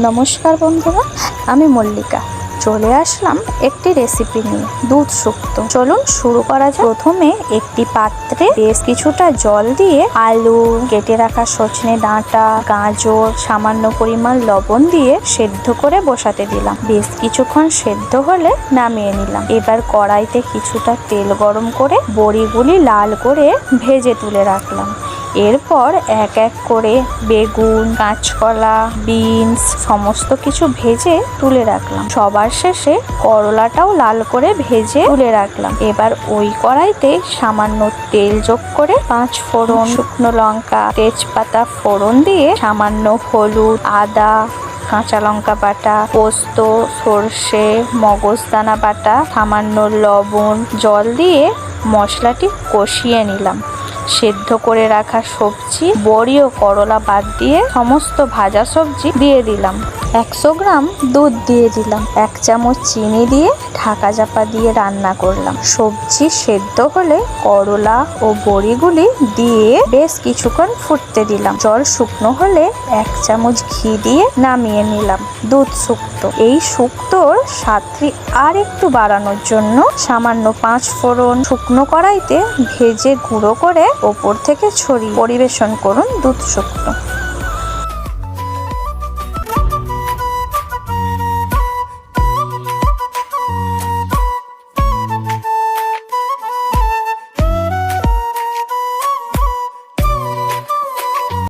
নমস্কার বন্ধুরা, আমি মল্লিকা চলে আসলাম একটি রেসিপি নিয়ে, দুধ শুক্তো। চলুন শুরু করা যাক। প্রথমে একটি পাত্রে বেশ কিছুটা জল দিয়ে আলু, কেটে রাখা সজনে ডাঁটা, গাজর, সামান্য পরিমাণ লবণ দিয়ে সেদ্ধ করে বসাতে দিলাম। বেশ কিছুক্ষণ সেদ্ধ হলে নামিয়ে নিলাম। এবার কড়াইতে কিছুটা তেল গরম করে বড়িগুলি লাল করে ভেজে তুলে রাখলাম। এরপর এক এক করে বেগুন, কাঁচকলা, বিনস সমস্ত কিছু ভেজে তুলে রাখলাম। সবার শেষে করলাটাও লাল করে ভেজে তুলে রাখলাম। এবার ওই কড়াইতে সামান্য তেল যোগ করে 5 ফোড়ন, শুকনো লঙ্কা, তেজপাতা ফোড়ন দিয়ে সামান্য হলুদ, আদা, কাঁচা লঙ্কা বাটা, পোস্ত, সর্ষে, মগজদানা বাটা, সামান্য লবণ, জল দিয়ে মশলাটি কষিয়ে নিলাম। সেদ্ধ করে রাখা সবজি, বড়ি ও করলা বাদ দিয়ে সমস্ত ভাজা সবজি দিয়ে দিলাম। 100 গ্রাম দুধ দিয়ে দিলাম। 1 চামচ চিনি দিয়ে ঢাকা চাপা দিয়ে রান্না করলাম। সবজি সেদ্ধ হলে করলা ও বড়িগুলি দিয়ে বেশ কিছুক্ষণ ফুটতে দিলাম। জল শুকনো হলে 1 চামচ ঘি দিয়ে নামিয়ে নিলাম। দুধ শুক্তো। এই শুক্তোর স্বাদটি আর একটু বাড়ানোর জন্য সামান্য 5 ফোড়ন শুকনো কড়াইতে ভেজে গুঁড়ো করে ওপর থেকে ছড়িয়ে পরিবেশন করুন দুধ শুক্তো।